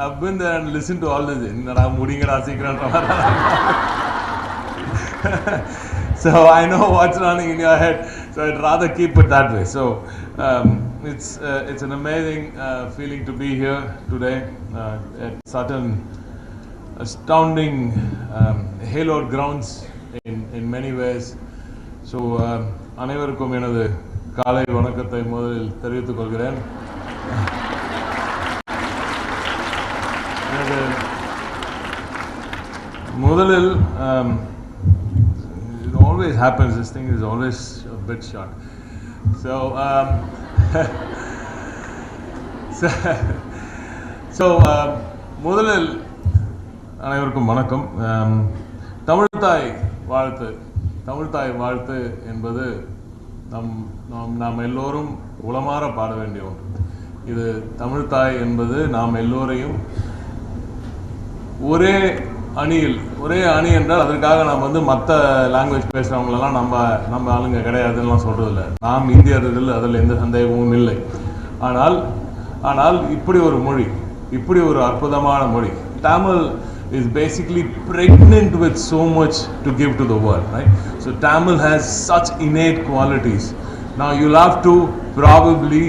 I've been there and listened to all this. So I know what's running in your head. So I'd rather keep it that way. So it's an amazing feeling to be here today at such an astounding hallowed grounds in many ways. So அனைவருக்கும் எனது காலை வணக்கத்தை முதலில் தெரிவித்துக் கொள்கிறேன். முதலில் it always happens, this thing is always a bit short. So முதலில் அனைவருக்கும் வணக்கம். தமிழ்தாய் வாழ்த்து என்பது நாம் எல்லோரும் உளமாற பாட வேண்டிய ஒன்று. இது தமிழ்தாய் என்பது நாம் எல்லோரையும் ஒரே அணி என்றால் அதற்காக நாம் மற்ற லாங்குவேஜ் பேசுகிறவங்களெல்லாம் நம்ம ஆளுங்க கிடையாதுலாம் சொல்கிறதில்ல. நாம் இந்தியர்கள், அதில் எந்த சந்தேகமும் இல்லை. ஆனால் இப்படி ஒரு மொழி, இப்படி ஒரு அற்புதமான மொழி, Tamil is basically pregnant with so much to give to the world, right? So Tamil has such innate qualities. Now you'll have to probably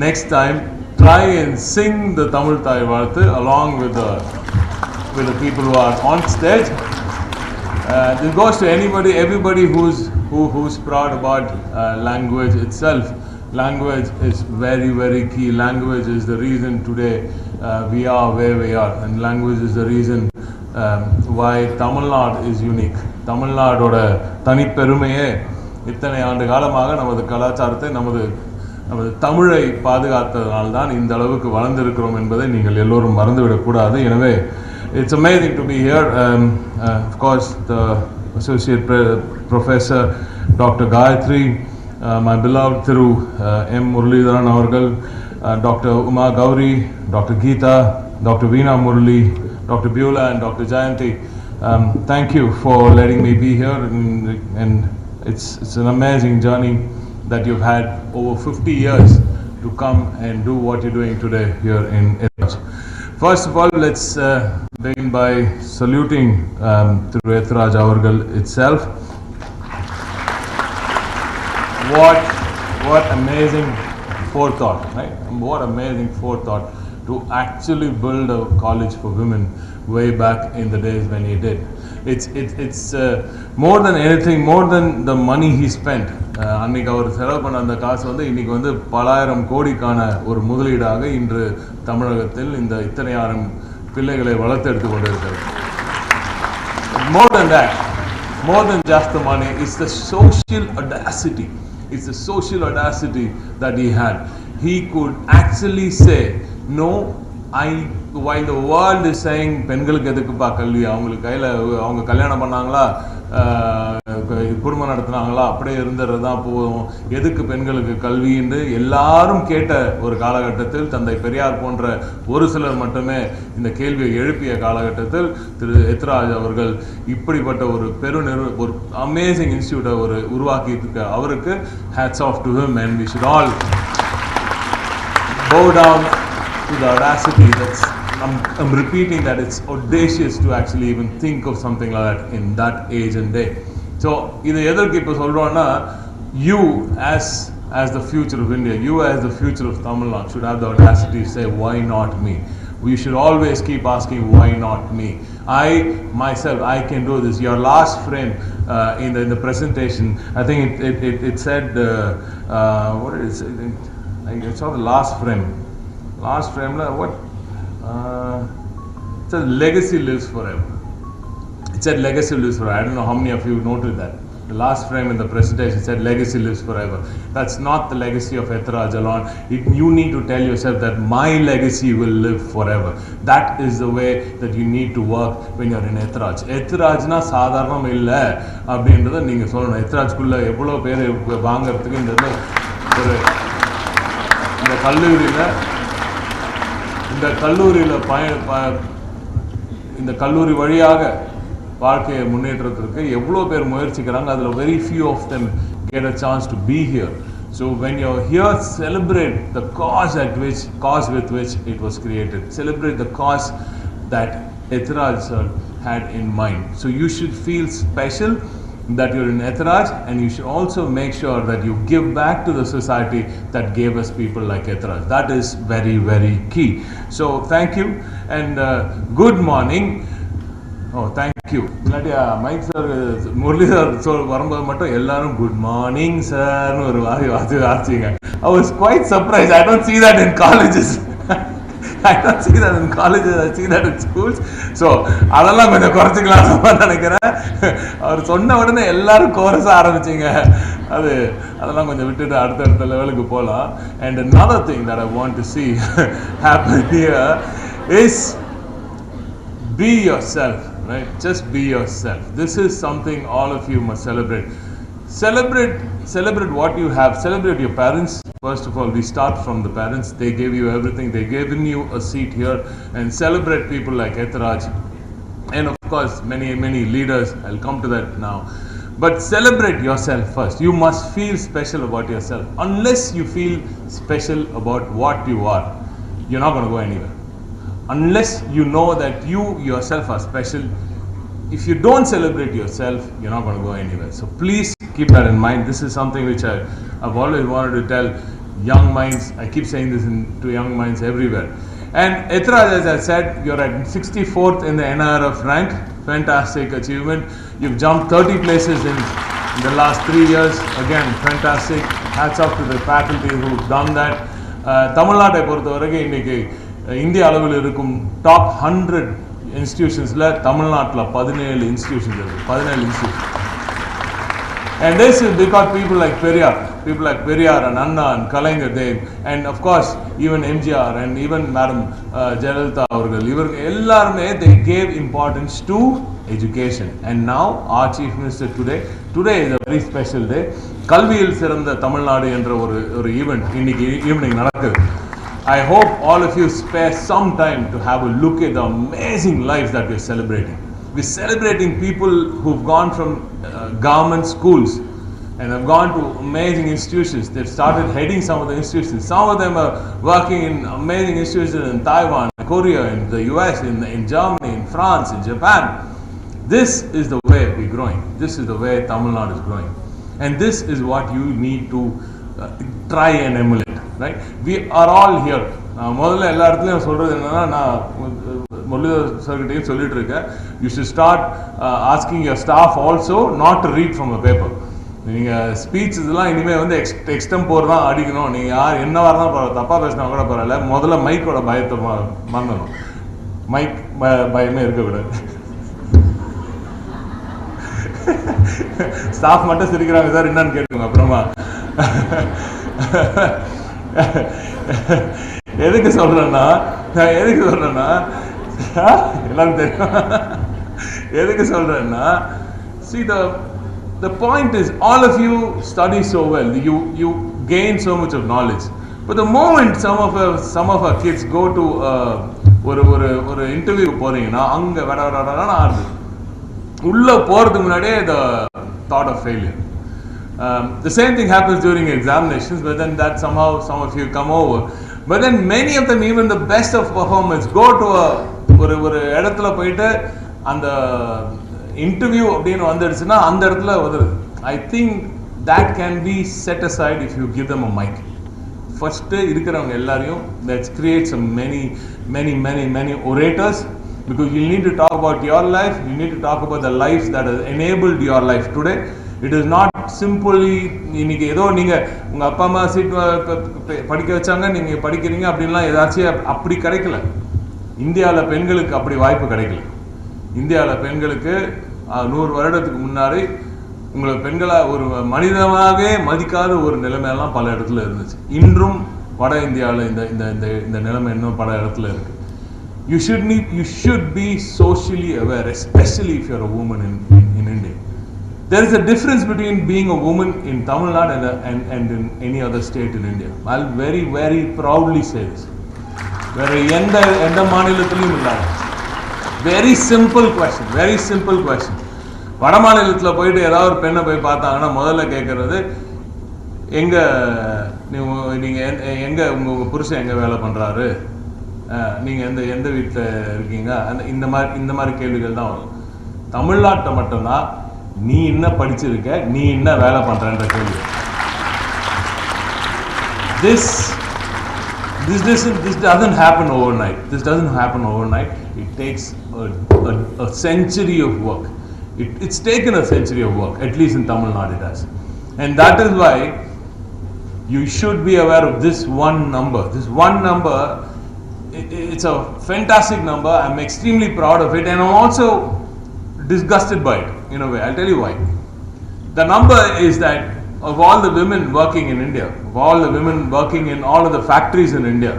next time try and sing the Tamil Thai Vaarthu along with the people who are on stage. This goes to everybody who's proud about language itself. Language is very, very key. Language is the reason today we are where we are, and language is the reason why Tamil Nadu is unique. Tamil Nadoட தனிப்பெருமையே இத்தனை ஆண்டு காலமாக நமது கலாச்சாரத்தை, நமது தமிழை பாதுகாத்ததனால்தான் இந்த அளவுக்கு வளர்ந்திருக்கிறோம் என்பதை நீங்கள் எல்லோரும் மறந்துவிடக்கூடாது. எனவே it's amazing to be here. Of course, the Associate Professor Dr. Gayatri, my beloved Thiru M. Muralidharan avargal, Dr. Uma Gauri, Dr. Geeta, Dr. Veena Murali, Dr. Beulah and Dr. Jayanti. Thank you for letting me be here, and it's an amazing journey that you've had over 50 years to come and do what you're doing today here in Etraj. First of all, let's begin by saluting Thiru Etraj avargal itself. What amazing forethought, right? What amazing forethought to actually build a college for women way back in the days when he did. It's more than anything, more than the money he spent. அன்னைக்கு அவர் செலவு பண்ண அந்த காசு இன்னைக்கு பலாயிரம் கோடிக்கான ஒரு முதலீடாக இன்று தமிழகத்தில் இந்த இத்தனையாயிரம் பிள்ளைகளை வளர்த்தெடுத்து கொண்டிருக்கிறது. More than just the money, it's the social audacity. It's the social audacity that he had. He could actually say, no, while the world is saying பெண்களுக்கு எதுக்குப்பா கல்வி, அவங்களுக்கு கையில் அவங்க கல்யாணம் பண்ணாங்களா, குடும்பம் நடத்தினாங்களா, அப்படியே இருந்துறது தான் போதும், எதுக்கு பெண்களுக்கு கல்வி என்று எல்லாரும் கேட்ட ஒரு காலகட்டத்தில், தந்தை பெரியார் போன்ற ஒரு சிலர் மட்டுமே இந்த கேள்வியை எழுப்பிய காலகட்டத்தில் திரு எத்ராஜ் அவர்கள் இப்படிப்பட்ட ஒரு ஒரு அமேசிங் இன்ஸ்டியூட்டை உருவாக்கி அவருக்கு hats off to him, and we should all bow down to the audacity. I'm repeating that it's audacious to actually even think of something like that in that age and day. So இதை எதற்கு இப்போ சொல்கிறோன்னா, you as the future of India, you as the future of Tamil Nadu should have the audacity to say, why not me? We should always keep asking, why not me? I can do this. Your last frame in the presentation, I think it said, what did it say? I saw the last frame. Last frame, what? It says legacy lives forever. It said legacy lives forever. I don't know how many of you noted that. The last frame in the presentation said legacy lives forever. That's not the legacy of Etraj alone. You need to tell yourself that my legacy will live forever. That is the way that you need to work when you're in Etraj. Etrajna சாதாரணம் இல்லை அப்படின்றத நீங்கள் சொல்லணும். எத்ராஜ்குள்ளே எவ்வளோ பேர் வாங்கிறதுக்கு இந்த கல்லூரி வழியாக வாழ்க்கையை முன்னேற்றத்திற்கு எவ்வளோ பேர் முயற்சிக்கிறாங்க. அதில் very few of them get a chance to be here. So when you're here, celebrate the cause with which it was created. Celebrate the cause that Etraj sir had in mind. So you should feel special that you're in Etraj, and you should also make sure that you give back to the society that gave us people like Etraj. That is very, very key. So thank you, and good morning. Oh, thank you. Mike sir, Murli sir, வரும்போது மட்டும் எல்லாரும் good morning sir னு ஒரு வார்த்தைங்க. I was quite surprised. I don't see that in colleges. I don't see that in colleges. I see that in schools. So அதெல்லாம் கொஞ்சம் குறைச்சிக்கலாம் நினைக்கிறேன். அவர் சொன்ன உடனே எல்லாரும் கோரஸ ஆரம்பிச்சிங்க. அதெல்லாம் கொஞ்சம் விட்டுட்டு அடுத்த லெவலுக்கு போகலாம். And another thing that I want to see happen here is be yourself. Right? Just be yourself. This is something all of you must celebrate. Celebrate what you have. Celebrate your parents. First of all, we start from the parents. They gave you everything. They gave you a seat here. And celebrate people like Etraj. And of course, many leaders. I'll come to that now. But celebrate yourself first. You must feel special about yourself. Unless you feel special about what you are, you're not going to go anywhere. Unless you know that you yourself are special, if you don't celebrate yourself, you're not going to go anywhere. So please keep that in mind. This is something which I've always wanted to tell young minds. I keep saying this to young minds everywhere. And Etraj, as I said, you're at 64th in the NRF rank. Fantastic achievement. You've jumped 30 places in the last 3 years. Again, fantastic. Hats off to the faculty who've done that. Tamil Nadu பொறுத்தவரைக்கும் இன்னைக்கு இந்திய அளவில் இருக்கும் top 100 இன்ஸ்டிடியூஷன்ஸில் தமிழ்நாட்டில் 17 institutions இருக்குது. 17 institution. And this is because people like Periyar and Anna and Kalaignar, and of course even MGR and even Madam Jayalalitha அவர்கள், இவர்கள் எல்லாருமே they gave importance to education. And now our Chief Minister today is a very special day. கல்வியில் சிறந்த தமிழ்நாடு என்ற ஒரு event இன்னைக்கு evening நடக்குது. I hope all of you spare some time to have a look at the amazing lives that we're celebrating. We're celebrating people who've gone from government schools and have gone to amazing institutions. They've started heading some of the institutions. Some of them are working in amazing institutions in Taiwan, Korea, in the US, in Germany, in France, in Japan. This is the way we're growing. This is the way Tamil Nadu is growing. And this is what you need to try and emulate. Right? We are all here. முதல்ல எல்லா இடத்துலையும் சொல்கிறது என்னன்னா, நான் முரளிதர் சார்கிட்டையும் சொல்லிட்டு இருக்கேன், you should start asking your staff also not to read from a paper. நீங்கள் speech இதெல்லாம் இனிமேல் வந்து எக்ஸ்டெம்போர் தான் அடிக்கணும். நீங்கள் யார் என்னவாக இருந்தாலும் பரவாயில்ல, தப்பாக பேசினா கூட பரவாயில்ல, முதல்ல மைக்கோட பயத்தை மறந்துடணும். மைக் பயமே இருக்கக்கூடாது. ஸ்டாஃப் மட்டும் சிரிக்கிறாங்க சார் என்னன்னு கேட்டுக்கோங்க அப்புறமா. எதுக்கு சொல்றேன்னா எல்லாரும் தெரியும் எதுக்கு சொல்றேன்னா, see the point is all of you study so well, you gain so much of knowledge, but the moment some of our kids go to ஒரு இன்டர்வியூ போறீங்கன்னா அங்க வடவடன்னு ஆடுது. உள்ள போறதுக்கு முன்னாடியே the thought of failure. The same thing happens during examinations, but then that somehow some of you come over. But then many of them, even the best of performers, go to ஒரு இடத்துல போயிட்டு அந்த interview அப்படின்னு வந்துடுச்சுன்னா அந்த இடத்துல வந்துடுது. I think that can be set aside if you give them a mic. First இருக்கிறவங்க எல்லாரையும் let's create some many orators, because you need to talk about your life. You need to talk about the lives that has enabled your life today. It is not simply இன்னைக்கு ஏதோ நீங்கள் உங்கள் அப்பா அம்மா seat படிக்க வச்சாங்க நீங்கள் படிக்கிறீங்க அப்படின்லாம் ஏதாச்சும் அப்படி கிடைக்கல. இந்தியாவில் பெண்களுக்கு அப்படி வாய்ப்பு கிடைக்கல. இந்தியாவில் பெண்களுக்கு 100 வருடத்துக்கு முன்னாடி உங்களை பெண்களை ஒரு மனிதனாகவே மதிக்காத ஒரு நிலைமையெல்லாம் பல இடத்துல இருந்துச்சு. இன்றும் வட இந்தியாவில் இந்த நிலைமை இன்னும் பல இடத்துல இருக்கு. You should be socially aware, especially if you're a woman in India. There is a difference between being a woman in Tamil Nadu and in any other state in India. I'll very, very proudly say this. வேற எந்த மாநிலத்திலையும் இல்லாத very simple question. வட மாநிலத்தில் போயிட்டு ஏதாவது ஒரு பெண்ணை போய் பார்த்தாங்கன்னா முதல்ல கேட்கறது, எங்கே நீங்கள் எங்கே உங்கள் புருஷன் எங்கே வேலை பண்ணுறாரு, நீங்கள் எந்த வீட்டில் இருக்கீங்க, இந்த மாதிரி கேள்விகள் தான் வரும். தமிழ்நாட்டை மட்டும்தான் நீ என்ன படிச்சிருக்க, நீ என்ன வேலை பண்ணுறன்ற கேள்வி. This doesn't happen overnight. This doesn't happen overnight. It takes a century of work. It's taken a century of work, at least in Tamil Nadu it has. And that is why you should be aware of this one number. This one number, it's a fantastic number. I'm extremely proud of it, and I'm also disgusted by it in a way. I'll tell you why. The number is that of all the women working in India, of all the women working in all of the factories in India,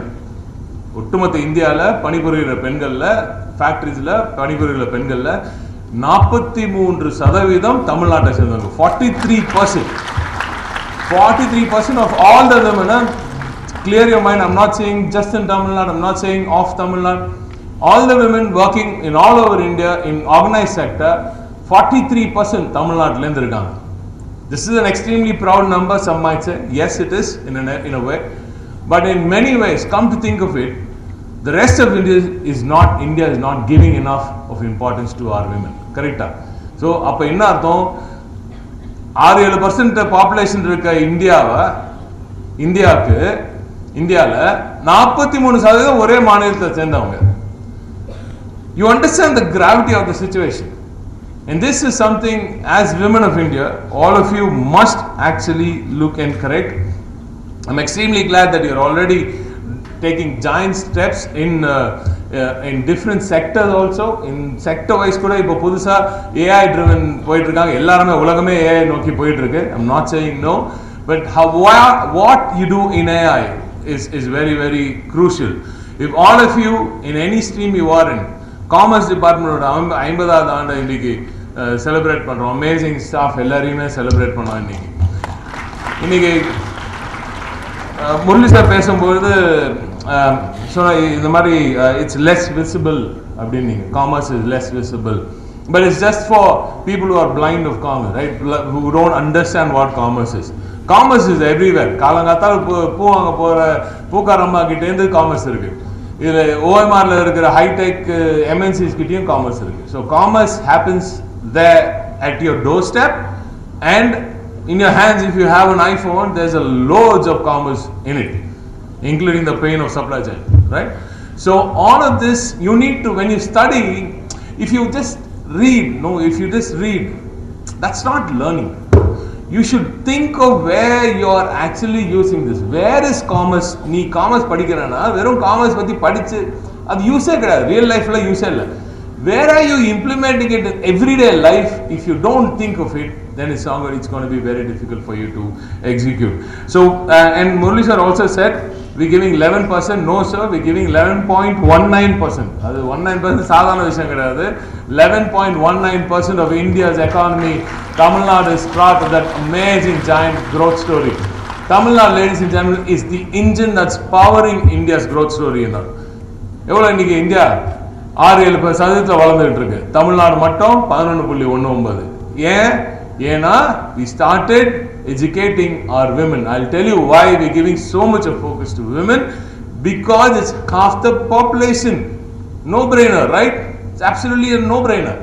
ஒட்டுமொத்த இந்தியாவில் பணிபுரிகிற பெண்களில், ஃபேக்ட்ரிஸில் பணிபுரிகிற பெண்களில் 43% தமிழ்நாட்டை சேர்ந்தவங்க. 43% of all the women. Clear your mind, I'm not saying just in Tamil Nadu, I'm not saying off Tamil Nadu. All the women working in all over India in organized sector, 43% Tamil Nadu இருக்காங்க. This is an extremely proud number, some might say. Yes, it is in a way. But in many ways, come to think of it, the rest of India is not giving enough of importance to our women. Correct? So, அப்போ என்ன அர்த்தம்? 6-7% population இருக்க இந்தியாவுக்கு இந்தியாவில் 43% ஒரே மாநிலத்தை சேர்ந்தவங்க. You understand the gravity of the situation. And this is something, as women of India, all of you must actually look and correct. I'm extremely glad that you're already taking giant steps in different sectors also. In sector wise kuda ipo pudusa AI driven போயிட்டு இருக்காங்க. எல்லாரும் உலகமே AI நோக்கி போயிட்டு இருக்கு. I'm not saying no, but what you do in AI is very very crucial. If all of you in any stream you are in, commerce டிபார்ட்மெண்டோட 50வது ஆண்டை இன்னைக்கு செலிப்ரேட் பண்ணுறோம். அமேசிங் ஸ்டாஃப் எல்லாரையுமே செலிப்ரேட் பண்ணோம். இன்னைக்கு முரளி சார் பேசும்பொழுது சொன்ன இந்த மாதிரி இட்ஸ் லெஸ் விசிபிள் அப்படின்னு. Commerce is less visible, but it's just for people who are blind of commerce, right, who don't understand what commerce is. Commerce is everywhere. காலங்காத்தால் பூ வாங்க போகிற பூக்காரம்மா கிட்டேருந்து காமர்ஸ் இருக்குது. இதில் ஓஎம்ஆரில் இருக்கிற ஹைடெக் எம்என்சிஸ் கிட்டேயும் காமர்ஸ் இருக்குது. So commerce happens there at your doorstep and in your hands. If you have an iPhone, there's a loads of commerce in it, including the pain of supply chain, right? So all of this you need to, when you study, if you just read, that's not learning. You should think of where you are actually using this. Where is commerce? Nee commerce படிக்கிறனா வெறும் commerce பத்தி படிச்சு அது யூஸே கிடையாது. Real லைஃப்ல யூஸே இல்லை. Where are you implementing it in everyday life? If you don't think of it, then it's going to be very difficult for you to execute. So and Murali sir also said we're giving 11%. No sir, we're giving 11.19%. அது 19% சாதாரண விஷயம் கிடையாது. 11.19% of India's economy, Tamil Nadu is part of that amazing giant growth story. Tamil Nadu, ladies and gentlemen, is the engine that's powering India's growth story. எவ்வளோ இன்னைக்கு India 6-7% வளர்ந்துகிட்டு இருக்கு. தமிழ்நாடு மட்டும் 11.19. ஏன்னா we started educating our women. I'll tell you why we're giving so much of focus to women, because it's half the population. No brainer, right? It's absolutely a no brainer.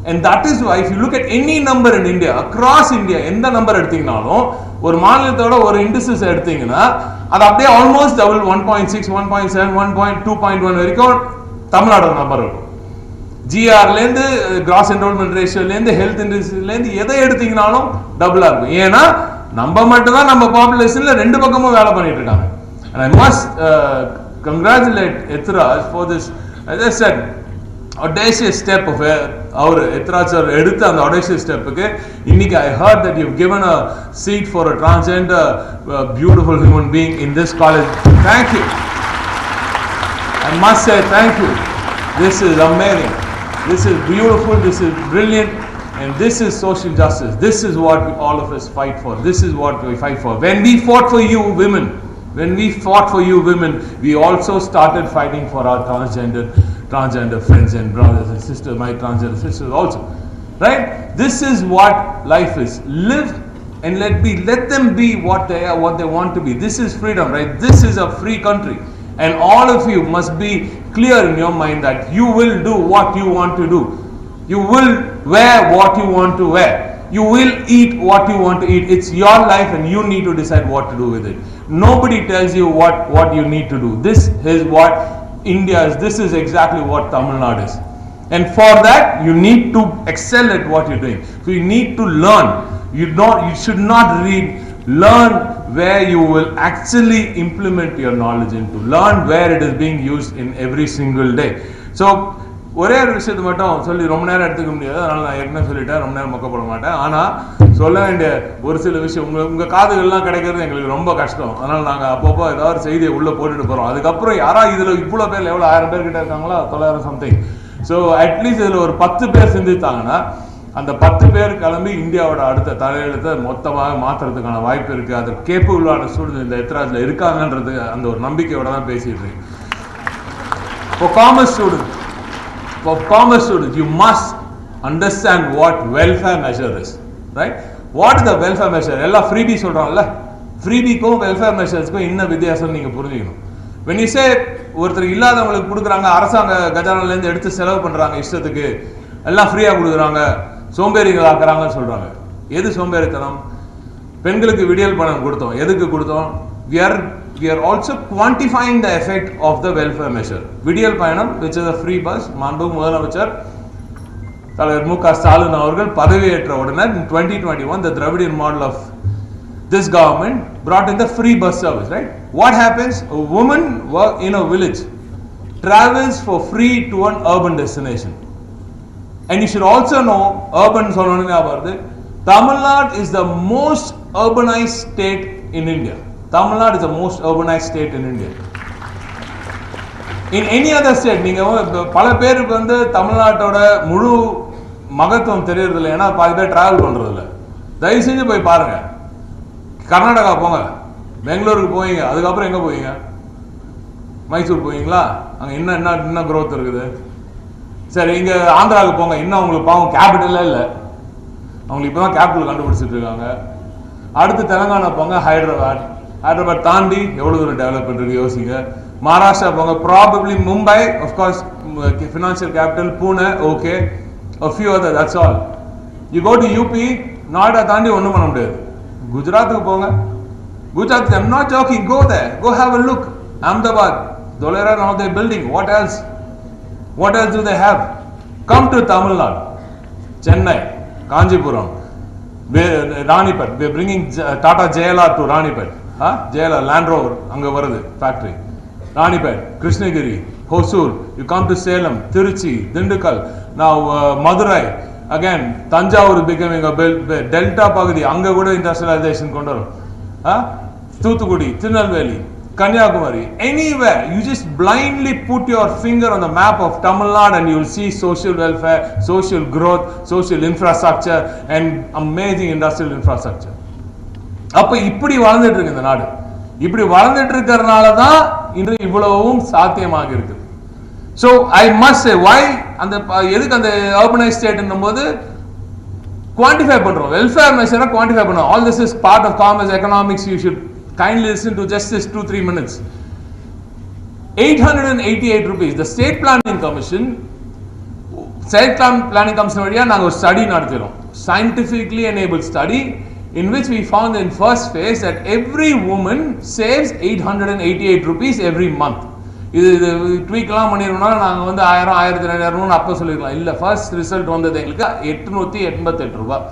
And that is why if you look at any number in India, across India, எந்த number எடுத்தீங்கனாலும் ஒரு மாநிலத்தோட ஒரு industries எடுத்தீங்கன்னா அது அப்படியே almost double. 1.6, 1.7, 1.2.1 வரைக்கும் Tamil Nadu number இருக்கும். ஜிஆர்லேருந்து cross enrolment ரேஷியோலேருந்து health இண்டஸ்ட்ரியிலேருந்து எதை எடுத்தீங்கனாலும் டபுளாக இருக்கும். ஏன்னா நம்ம மட்டும்தான் நம்ம பாப்புலேஷனில் ரெண்டு பக்கமும் வேலை பண்ணிட்டு இருக்காங்க. And I must congratulate Etraj for this, as I said, audacious step of our Etraj sir எடுத்த அந்த audacious stepக்கு இன்னைக்கு I heard that you've given a seat for a transgender beautiful human being in this college. Thank you. I must say thank you. This is amazing. This is beautiful. This is brilliant. And this is social justice. This is what all of us fight for. This is what we fight for. When we fought for you women, we also started fighting for our transgender friends and brothers and sisters, my transgender sisters also. Right? This is what life is. Live and let them be what they want to be. This is freedom, right? This is a free country, and all of you must be clear in your mind that you will do what you want to do. You will wear what you want to wear. You will eat what you want to eat. It's your life and you need to decide what to do with it. Nobody tells you what you need to do. This is what India is. This is exactly what Tamil Nadu is. And for that, you need to excel at what you're doing. So you need to learn. You should not read. Learn where you will actually implement your knowledge into. Learn where it is being used in every single day. So ஒரே ஒரு விஷயத்தை மட்டும் சொல்லி ரொம்ப நேரம் எடுத்துக்க முடியாது. அதனால் நான் ஏற்கனவே சொல்லிட்டேன், ரொம்ப நேரம் மொக்கப்பட மாட்டேன். ஆனால் சொல்ல வேண்டிய ஒரு சில விஷயம் உங்கள் காதுகள்லாம் கிடைக்கிறது எங்களுக்கு ரொம்ப கஷ்டம். அதனால் நாங்கள் அப்பப்போ ஏதாவது ஒரு செய்தியை உள்ளே போட்டுட்டு போகிறோம். அதுக்கப்புறம் யாரா இதில் இவ்வளோ பேர் எவ்வளோ 1000 பேர் கிட்ட இருக்காங்களா, 900 சம்திங். ஸோ அட்லீஸ்ட் இதில் ஒரு 10 பேர் சிந்தித்தாங்கன்னா அந்த 10 பேர் கிளம்பி இந்தியாவோட அடுத்த தலையெழுத்தை மொத்தமாக மாற்றுறதுக்கான வாய்ப்பு இருக்குது. அது கேப்பபிளான ஸ்டூடெண்ட்ஸ் இந்த எத்ராஜில் இருக்காங்கன்றது அந்த ஒரு நம்பிக்கையோட தான் பேசிட்டு இருக்கு. For commerce students, you must understand what welfare measure is, right? What is the welfare measure? எல்லாம் freebie சொல்றாங்கல்ல, freebieக்கும் welfare measuresக்கும் என்ன வித்தியாசம் நீங்க புரிஞ்சுக்கணும். when you say ஒருத்தர் இல்லாதவங்களுக்கு கொடுக்குறாங்க, அரசாங்க கஜானால இருந்து எடுத்து செலவு பண்றாங்க, இஷ்டத்துக்கு எல்லாம் ஃப்ரீயா கொடுக்குறாங்க, சோம்பேறிகளாக்குறாங்கன்னு சொல்றாங்க. எது சோம்பேறித்தனம்? பெண்களுக்கு விடியல் பணம் கொடுத்தோம், எதுக்கு கொடுத்தோம்? we are also quantifying the effect of the welfare measure. Vidiyal Payanam, which is a free bus, மாண்பு முதலமைச்சர் தலைவர் மு க ஸ்டாலின் அவர்கள் பதவியேற்ற உடனே in 2021 the Dravidian model of this government brought in the free bus service, right? What happens? A woman in a village travels for free to an urban destination. And you should also know, urban சொன்னோனே வருது, Tamil Nadu is the most urbanized state in India. Tamil Nadu is the most urbanized state in India. In any other state, நீங்க பல பேருக்கு வந்து தமிழ்நாட்டோட முழு மகத்துவம் தெரியறதில்லை, ஏன்னா பாதி பேர் டிராவல் பண்றதில்லை. தயவு செஞ்சு போய் பாருங்க. கர்நாடகா போங்க, பெங்களூருக்கு போவீங்க, அதுக்கப்புறம் எங்க போவீங்க? மைசூர் போவீங்களா? அங்கே என்ன growth இருக்குது? சரி, இங்க ஆந்திராவுக்கு போங்க, இன்னும் அவங்களுக்கு பாவம் கேபிட்டலே இல்லை, அவங்களுக்கு இப்போ தான் கேபிட்டல் கண்டுபிடிச்சிட்டு இருக்காங்க. அடுத்து தெலுங்கானா போங்க, ஹைதராபாத் தாண்டி எவ்வளோ தூரம் டெவலப்மெண்ட் இருக்கு யோசிங்க. மகாராஷ்டிரா போங்க, probably Mumbai, of course financial capital, Pune, okay, a few other, that's all. You go to UP, நாடா தாண்டி ஒன்றும் பண்ண முடியாது. குஜராத்துக்கு போங்க, Gujarat, I'm not joking, go there, go have a look. Ahmedabad, Dholera, now they're building. What else do they have? Come to Tamil Nadu, Chennai, Kanjipuram, Ranipet, we're bringing Tata JLR to Ranipet. JLR Land Rover அங்க வருது factory. Ranipet, Krishnagiri, Hosur, you come to Salem, Tiruchi, Dindigul, now Madurai, again Tanjavur is becoming a delta பகுதி, அங்க கூட industrialisation கொண்டு வரும். Thoothukudi, Tirunelveli, Kanyakumari, anywhere, you just blindly put your finger on the map of Tamil Nadu and you will see social welfare, social growth, social infrastructure and amazing industrial infrastructure. அப்ப இப்படி வளர்ந்துட்டு இருக்கு இந்த நாடு. இப்படி வளர்ந்துட்டு இருக்கிறதுனால தான் இன்று இவ்வளவும் சாத்தியமாக இருக்கு. So I must say, why அந்த எதுக்கு அந்த urbanized state என்னும்போது குவான்டிஃபை பண்றோம், வெல்ஃபேர் மெஷரை குவான்டிஃபை பண்றோம். All this is part of commerce economics. You should kindly listen to just this 2-3 minutes. 888 rupees. The State Planning Commission வழியா நாங்கள் ஒரு ஸ்டடி நடத்தினோம், scientifically enabled study, in which we found in first phase that every woman saves 888 rupees every month. இது ட்வீக்லாம் பண்ணிடணும்னா நாங்கள் வந்து 1000, 1200 அப்போ சொல்லிருக்கலாம். இல்லை, first result வந்தது எங்களுக்கு 888 ரூபாய்.